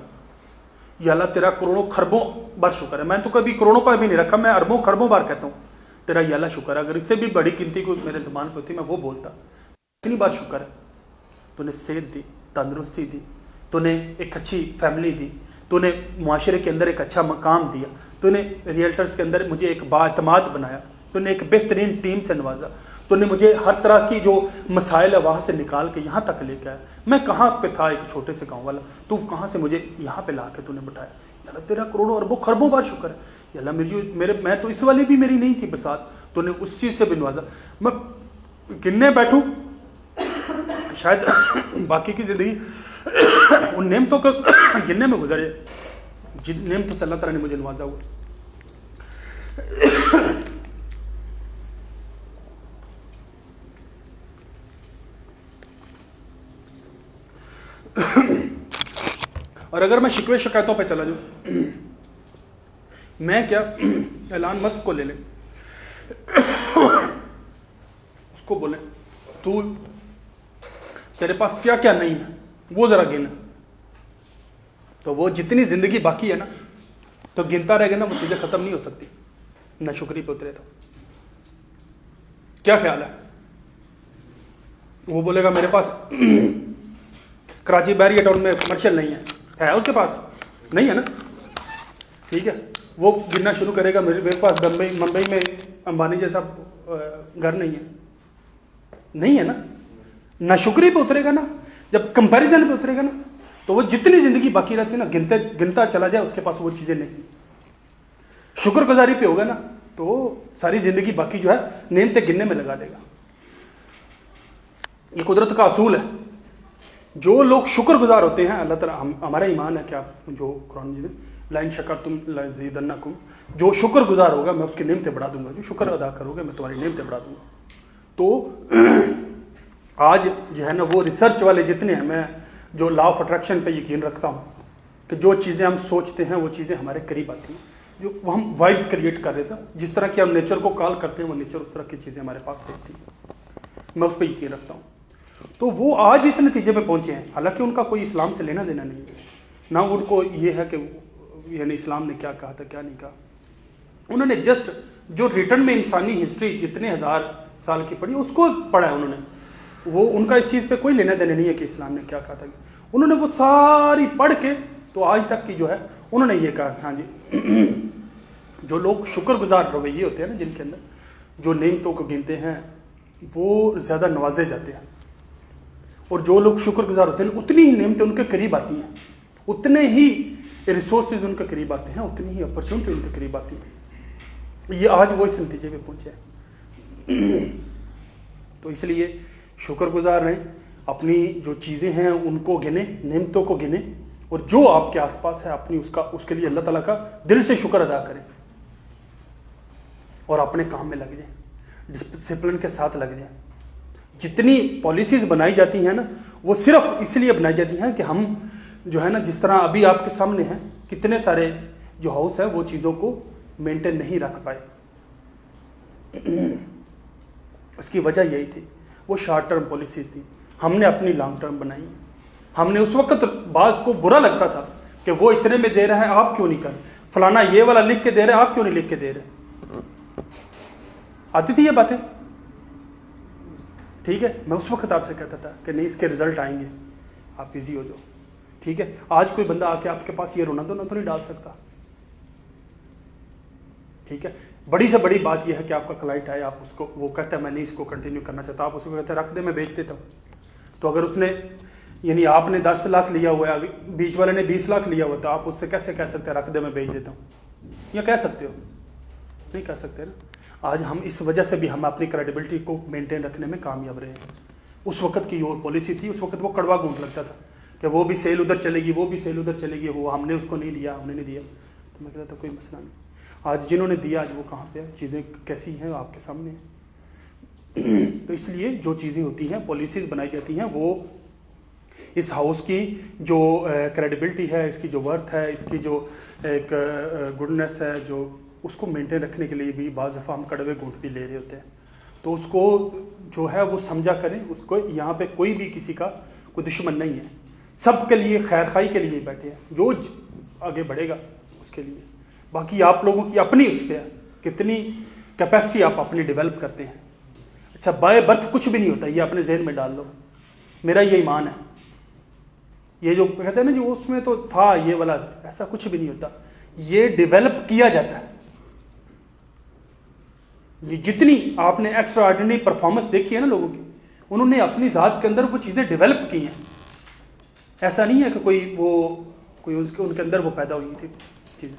या अल्लाह तेरा करोड़ों खरबों बार शुक्र है। मैं तो कभी करोड़ों पर भी नहीं रखा, मैं अरबों खरबों बार कहता हूं तेरा या अल्लाह शुक्र है। अगर इससे भी बड़ी गिनती को मेरे ज़बान पर होती मैं वो बोलता। इतनी बार शुक्र है, तूने सेहत दी, तंदुरुस्ती दी, तूने एक अच्छी फैमिली दी, तूने मुआशरे के अंदर एक अच्छा मकाम दिया, तूने रियल्टर्स के अंदर मुझे एक बाएतमाद बनाया, तूने एक बेहतरीन टीम से नवाजा, तूने मुझे हर तरह की जो मसाइल है वहाँ से निकाल के यहाँ तक लेके आया। मैं कहाँ पे था, एक छोटे से गाँव वाला, तू कहाँ से मुझे यहाँ पे ला के तूने बिठाया। यार तेरा करोड़ों अरबों खरबों बार शुक्र है। यार मैं तो इस वाली भी मेरी नहीं थी बसात, तूने उस चीज़ से भी नवाजा। मैं गिनने बैठूँ शायद बाकी की ज़िंदगी उन नेमतों को गिनने में गुजरे जिन नेमतों से अल्लाह ताला ने मुझे नवाजा हुआ। और अगर मैं शिकवे शिकायतों पे चला जाऊं, मैं क्या एलान मस्क को ले लें, उसको बोले तू तेरे पास क्या क्या नहीं है वो जरा गिन, तो वो जितनी जिंदगी बाकी है ना तो गिनता रहेगा ना, वो चीजें खत्म नहीं हो सकती ना शुक्री पे उतरे। तो क्या ख्याल है? वो बोलेगा मेरे पास कराची बैरियर टाउन में कमर्शियल नहीं है उसके पास नहीं है ना, ठीक है। वो गिनना शुरू करेगा मेरे पास मुंबई में अंबानी जैसा घर नहीं है ना शुक्री पे उतरेगा ना। जब कंपैरिजन पे उतरेगा ना तो वो जितनी जिंदगी बाकी रहती है ना गिनता चला जाए, उसके पास वो चीजें नहीं। शुक्रगुजारी पे होगा ना तो सारी जिंदगी बाकी जो है नेमते गिनने में लगा देगा। ये कुदरत का असूल है। जो लोग शुक्रगुजार होते हैं, अल्लाह ताला हमारा ईमान है क्या जो कुरान जी लाइन शकरतुम लज़ीदन्नकुम, जो शुक्रगुजार होगा मैं उसकी नेमतें बढ़ा दूंगा, जो शुक्र अदा करोगे मैं तुम्हारी नेमतें बढ़ा दूंगा। तो आज जो है ना वो रिसर्च वाले जितने हैं, मैं जो लॉ ऑफ अट्रैक्शन पे यकीन रखता हूँ कि जो चीज़ें हम सोचते हैं वो चीज़ें हमारे करीब आती हैं। जो वो हम वाइब्स क्रिएट कर रहे थे, जिस तरह की हम नेचर को कॉल करते हैं वो नेचर उस तरह की चीज़ें हमारे पास देखती है। मैं उस पर यकीन रखता हूँ। तो वो आज इस नतीजे पे पहुँचे हैं। हालांकि उनका कोई इस्लाम से लेना देना नहीं है, ना उनको ये है कि यानी इस्लाम ने क्या कहा था क्या नहीं कहा। उन्होंने जस्ट जो रिटर्न में इंसानी हिस्ट्री इतने हज़ार साल की पढ़ी उसको पढ़ा है उन्होंने। वो उनका इस चीज़ पे कोई लेना देना नहीं है कि इस्लाम ने क्या कहा था। उन्होंने वो सारी पढ़ के तो आज तक की जो है उन्होंने ये कहा, हाँ जी जो लोग शुक्रगुजार रवैये होते हैं ना जिनके अंदर, जो नेमतों को गिनते हैं वो ज़्यादा नवाजे जाते हैं, और जो लोग शुक्रगुजार होते हैं उतनी ही नेमतें उनके करीब आती हैं, उतने ही रिसोर्सेज उनके करीब आते हैं, उतनी ही अपॉर्चुनिटी उनके करीब आती है। ये आज वो इस नतीजे पे पहुँचे हैं। तो इसलिए शुक्रगुजार रहें, अपनी जो चीज़ें हैं उनको गिने, नेमतों को गिने, और जो आपके आसपास है अपनी उसके लिए अल्लाह ताला का दिल से शुक्र अदा करें और अपने काम में लग जाएं, डिसिप्लिन के साथ लग जाएं। जितनी पॉलिसीज़ बनाई जाती हैं ना वो सिर्फ इसलिए बनाई जाती हैं कि हम जो है ना, जिस तरह अभी आपके सामने हैं, कितने सारे जो हाउस है वो चीज़ों को मेंटेन नहीं रख पाए। उसकी वजह यही थी, वो शॉर्ट टर्म पॉलिसीज़ थी, हमने अपनी लॉन्ग टर्म बनाई। हमने उस वक्त बाज़ को बुरा लगता था कि वो इतने में दे रहे हैं, आप क्यों नहीं कर, फलाना ये वाला लिख के दे रहे हैं, आप क्यों नहीं लिख के दे रहे। आती थी ये बातें, ठीक है। मैं उस वक्त आपसे कहता था कि नहीं, इसके रिजल्ट आएंगे, आप बिजी हो जाओ, ठीक है। आज कोई बंदा आके आपके पास ये रोना धोना तो नहीं डाल सकता, ठीक है। बड़ी से बड़ी बात यह है कि आपका क्लाइंट है, आप उसको, वो कहता है मैं नहीं इसको कंटिन्यू करना चाहता, आप उसको कहते हैं रख दे, मैं बेच देता हूँ। तो अगर उसने, यानी आपने 10 लाख लिया हुआ है, बीच वाले ने 20 लाख लिया हुआ, तो आप उससे कैसे कह सकते हैं रख दे मैं बेच देता हूँ, या कह सकते हो? नहीं कह सकते ना। आज हम इस वजह से भी हम अपनी क्रेडिबिलिटी को मेंटेन रखने में कामयाब रहे हैं। उस वक्त की जो पॉलिसी थी, उस वक्त वो कड़वा गूंठ लगता था कि वो भी सेल उधर चलेगी, वो भी सेल उधर चलेगी, वो हमने उसको नहीं दिया, हमने नहीं दिया। तो मैं कहता था कोई मसला नहीं, आज जिन्होंने दिया आज वो कहाँ पे है, चीज़ें कैसी हैं आपके सामने। तो इसलिए जो चीज़ें होती हैं, पॉलिसीज़ बनाई जाती हैं, वो इस हाउस की जो क्रेडिबिलिटी है, इसकी जो वर्थ है, इसकी जो एक गुडनेस है, जो उसको मेंटेन रखने के लिए भी बाज़ दफ़ा हम कड़वे घूंट भी ले रहे होते हैं। तो उसको जो है वो समझा करें, उसको यहाँ पे कोई भी किसी का कोई दुश्मन नहीं है, सबके लिए खैर खाई के लिए बैठे हैं, जो आगे बढ़ेगा उसके लिए। बाकी आप लोगों की अपनी उस पर कितनी कैपेसिटी आप अपनी डेवलप करते हैं। अच्छा, बाय बर्थ कुछ भी नहीं होता, ये अपने जहन में डाल लो, मेरा ये ईमान है। ये जो कहते हैं ना जो उसमें तो था ये वाला, ऐसा कुछ भी नहीं होता, ये डेवलप किया जाता है। ये जितनी आपने एक्स्ट्रा ऑर्डिनरी परफॉर्मेंस देखी है ना लोगों की, उन्होंने अपनी ज़ात के अंदर वो चीज़ें डेवलप की हैं। ऐसा नहीं है कि कोई उनके अंदर वो पैदा हुई थी चीज़ें।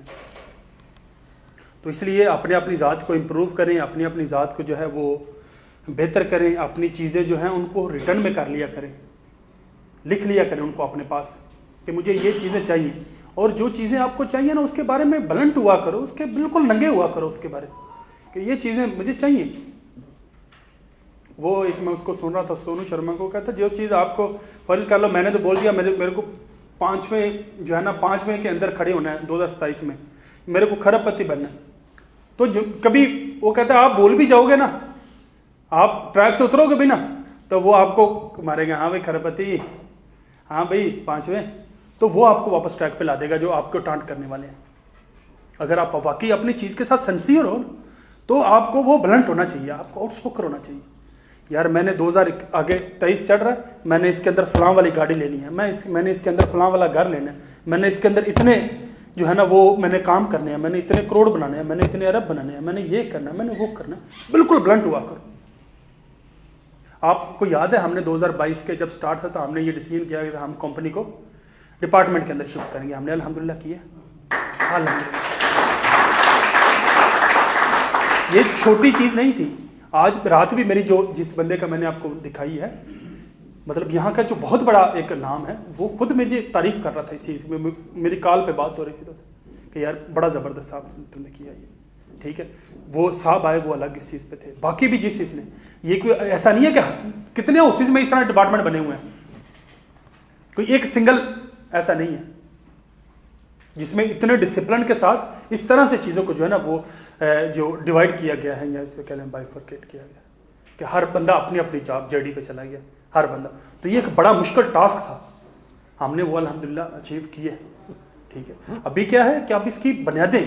तो इसलिए अपने अपनी ज़ात को इम्प्रूव करें, अपनी अपनी ज़ात को जो है वो बेहतर करें, अपनी चीज़ें जो हैं उनको रिटर्न में कर लिया करें, लिख लिया करें उनको अपने पास कि मुझे ये चीज़ें चाहिए। और जो चीज़ें आपको चाहिए ना उसके बारे में ब्लंट हुआ करो, उसके बिल्कुल नंगे हुआ करो उसके बारे में कि ये चीज़ें मुझे चाहिए। वो एक मैं उसको सुन रहा था, सोनू शर्मा को, कहता जो चीज़ आपको फर्ज कर लो, मैंने तो बोल दिया मेरे को 5वें जो है ना 5वें के अंदर खड़े होना है 2027 में, मेरे को खरबपति बनना है। तो कभी वो कहता है आप बोल भी जाओगे ना, आप ट्रैक से उतरोगे भी ना, तो वो आपको मारेगा, हाँ भाई खरबपति, हाँ भाई 5वें, तो वो आपको वापस ट्रैक पे ला देगा जो आपको टांट करने वाले हैं। अगर आप वाकई अपनी चीज़ के साथ सिंसियर हो तो आपको वो ब्लंट होना चाहिए, आपको आउटस्पोकन होना चाहिए। यार मैंने 2023 चढ़ रहा है, मैंने इसके अंदर फलां वाली गाड़ी लेनी है, मैंने इसके अंदर फलां वाला घर लेना है, मैंने इसके अंदर इतने जो है ना वो मैंने काम करने हैं, मैंने इतने करोड़ बनाने हैं, मैंने इतने अरब बनाने हैं, मैंने ये करना है, मैंने वो करना है। बिल्कुल ब्लंट हुआ करो। आपको याद है हमने 2022 के जब स्टार्ट था तो हमने ये डिसीजन किया कि हम कंपनी को डिपार्टमेंट के अंदर शिफ्ट करेंगे। हमने अल्हम्दुलिल्लाह किया, अल्हम्दुलिल्लाह। ये छोटी चीज़ नहीं थी। आज रात भी मेरी जो जिस बंदे का मैंने आपको दिखाई है, मतलब यहाँ का जो बहुत बड़ा एक नाम है, वो खुद मेरी तारीफ कर रहा था इस चीज़ में। मेरी कॉल पे बात हो रही थी तो कि यार बड़ा ज़बरदस्त साहब तुमने किया ये, ठीक है। वो साहब आए वो अलग इस चीज़ पे थे, बाकी भी जिस चीज़ ने, ये कोई ऐसा नहीं है कि कितने ऑफिस में इस तरह डिपार्टमेंट बने हुए हैं, कोई एक सिंगल ऐसा नहीं है जिसमें इतने डिसिप्लिन के साथ इस तरह से चीज़ों को जो है ना वो जो डिवाइड किया गया है, या इसे कह लें बाइफरकेट किया गया कि हर बंदा अपनी अपनी जॉब जेडी पे चला गया, हर बंदा। तो ये एक बड़ा मुश्किल टास्क था, हमने वो अल्हम्दुलिल्लाह अचीव किया, ठीक है। अभी क्या है कि अब इसकी बुनियादें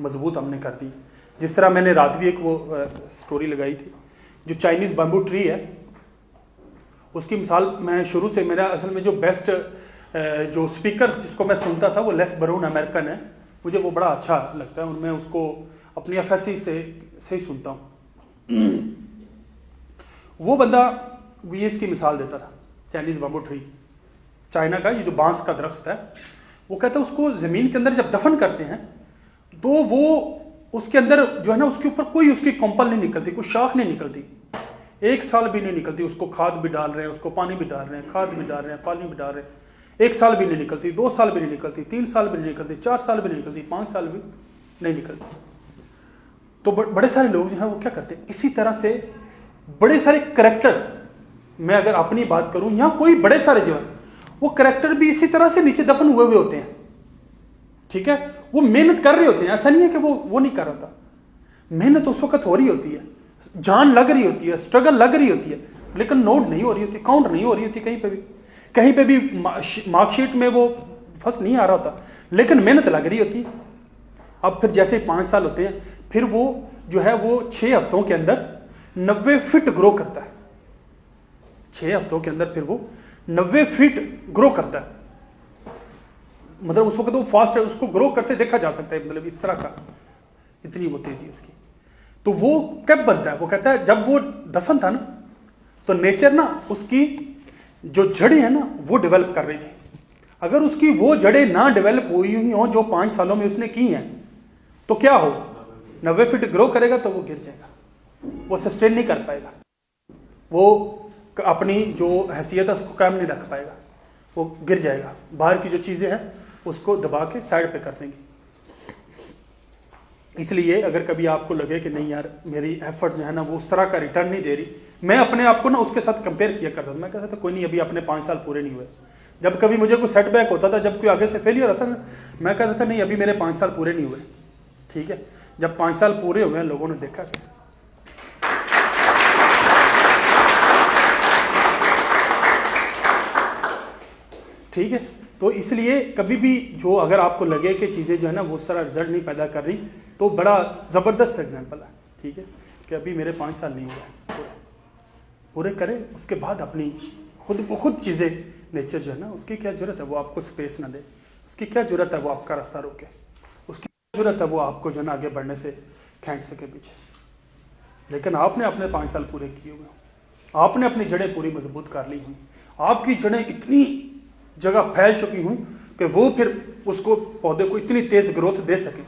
मजबूत हमने कर दी। जिस तरह मैंने रात भी एक वो स्टोरी लगाई थी, जो चाइनीज़ बैम्बू ट्री है उसकी मिसाल मैं शुरू से, मेरा असल में जो बेस्ट जो स्पीकर जिसको मैं सुनता था वो लेस बरून अमेरिकन है, मुझे वो बड़ा अच्छा लगता है, और मैं उसको अपनी एफएससी से ही सुनता हूँ। वो बंदा ये इसकी मिसाल देता था चाइनीज बम्बू ट्री की, चाइना का ये जो बांस का दरख्त है, वो कहता है उसको जमीन के अंदर जब दफन करते हैं तो वो उसके अंदर जो है ना उसके ऊपर कोई उसकी कंपल नहीं निकलती, कोई शाख नहीं निकलती, 1 साल भी नहीं निकलती। उसको खाद भी डाल रहे हैं, उसको पानी भी डाल रहे हैं, खाद भी डाल रहे हैं, पानी भी डाल रहे हैं, 1 साल भी नहीं निकलती, 2 साल भी नहीं निकलती, 3 साल भी नहीं निकलती, 4 साल भी नहीं निकलती, 5 साल भी नहीं निकलती। तो बड़े सारे लोग जो हैं वो क्या करते हैं, इसी तरह से बड़े सारे करैक्टर, मैं अगर अपनी बात करूं या कोई बड़े सारे जो है वो करैक्टर भी इसी तरह से नीचे दफन हुए होते हैं। ठीक है, वो मेहनत कर रहे होते हैं, ऐसा नहीं है कि वो नहीं कर रहा था, मेहनत उस वक्त हो रही होती है, जान लग रही होती है, स्ट्रगल लग रही होती है, लेकिन नोट नहीं हो रही होती, काउंट नहीं हो रही होती, कहीं पे भी मार्कशीट में वो फर्स्ट नहीं आ रहा होता, लेकिन मेहनत लग रही होती है। अब फिर जैसे 5 साल होते हैं, फिर वो जो है वो 6 हफ्तों के अंदर 90 फीट ग्रो करता है। 6 हफ्तों के अंदर फिर वो 90 फीट ग्रो करता है, मतलब उस वक्त वो फास्ट है, उसको ग्रो करते देखा जा सकता है, मतलब इस तरह का, इतनी वो तेजी उसकी। तो वो कब बनता है, वो कहता है जब वो दफन था ना, तो नेचर ना उसकी जो जड़ें हैं ना वो डेवलप कर रही थी। अगर उसकी वो जड़ें ना डेवलप हुई हुई हों जो 5 सालों में उसने की हैं, तो क्या हो, 90 फीट ग्रो करेगा तो वो गिर जाएगा, वो सस्टेन नहीं कर पाएगा, वो अपनी जो हैसियत है उसको कायम नहीं रख पाएगा, वो गिर जाएगा, बाहर की जो चीज़ें हैं उसको दबा के साइड पे कर देंगी। इसलिए अगर कभी आपको लगे कि नहीं यार मेरी एफर्ट जो है ना वो उस तरह का रिटर्न नहीं दे रही, मैं अपने आप को ना उसके साथ कंपेयर किया करता था। मैं कहता था कोई नहीं, अभी अपने 5 साल पूरे नहीं हुए। जब कभी मुझे कोई सेटबैक होता था, जब कोई आगे से फेलियर होता ना, मैं कहता था नहीं अभी मेरे 5 साल पूरे नहीं हुए। ठीक है, जब 5 साल पूरे हुए लोगों ने देखा कि ठीक है, तो इसलिए कभी भी जो अगर आपको लगे कि चीज़ें जो है ना वो उस तरह रिजल्ट नहीं पैदा कर रही, तो बड़ा ज़बरदस्त एग्जांपल है। ठीक है, कि अभी मेरे 5 साल नहीं हुए, पूरे करें, उसके बाद अपनी खुद चीज़ें, नेचर जो है ना उसकी क्या जरूरत है वो आपको स्पेस ना दे, उसकी क्या जरूरत है वो आपका रास्ता रोके, उसकी क्या जरूरत है वो आपको जो है ना आगे बढ़ने से खींच सके पीछे। लेकिन आपने अपने 5 साल पूरे किए हुए, आपने अपनी जड़ें पूरी मजबूत कर ली हुई, आपकी जड़ें इतनी जगह फैल चुकी हुई कि वो फिर उसको पौधे को इतनी तेज ग्रोथ दे सके।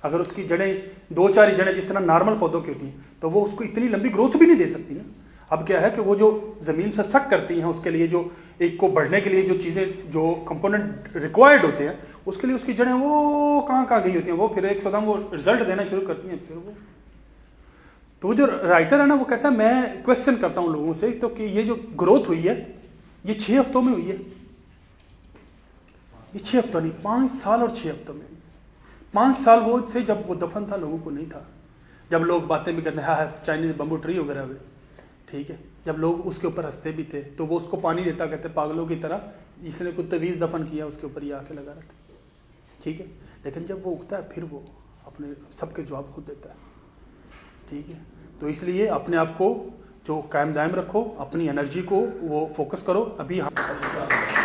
अगर उसकी जड़ें 2-4 जड़ें जिस तरह नॉर्मल पौधों की होती हैं, तो वो उसको इतनी लंबी ग्रोथ भी नहीं दे सकती ना। अब क्या है कि वो जो ज़मीन से सक करती हैं, उसके लिए जो एक को बढ़ने के लिए जो चीज़ें, जो कंपोनेंट रिक्वायर्ड होते हैं, उसके लिए उसकी जड़ें वो कहाँ गई होती हैं, वो फिर एक सदम वो रिजल्ट देना शुरू करती हैं। फिर वो तो जो राइटर है ना वो कहता है, मैं क्वेश्चन करता हूँ लोगों से, तो कि ये जो ग्रोथ हुई है ये 6 हफ्तों में हुई है, ये 6 हफ्तों नहीं, 5 साल और 6 हफ्तों में। 5 साल वो थे जब वो दफन था, लोगों को नहीं था, जब लोग बातें भी करते हैं चाइनीज बम्बू ट्री वगैरह में। ठीक है, जब लोग उसके ऊपर हंसते भी थे, तो वो उसको पानी देता, कहते पागलों की तरह, इसने कुछ तवीज़ दफन किया उसके ऊपर ये आके लगा रहे थे। ठीक है, लेकिन जब वो उगता है फिर वो अपने सबके जवाब खुद देता है। ठीक है, तो इसलिए अपने आप को जो कायम दायम रखो, अपनी एनर्जी को वो फोकस करो। अभी हम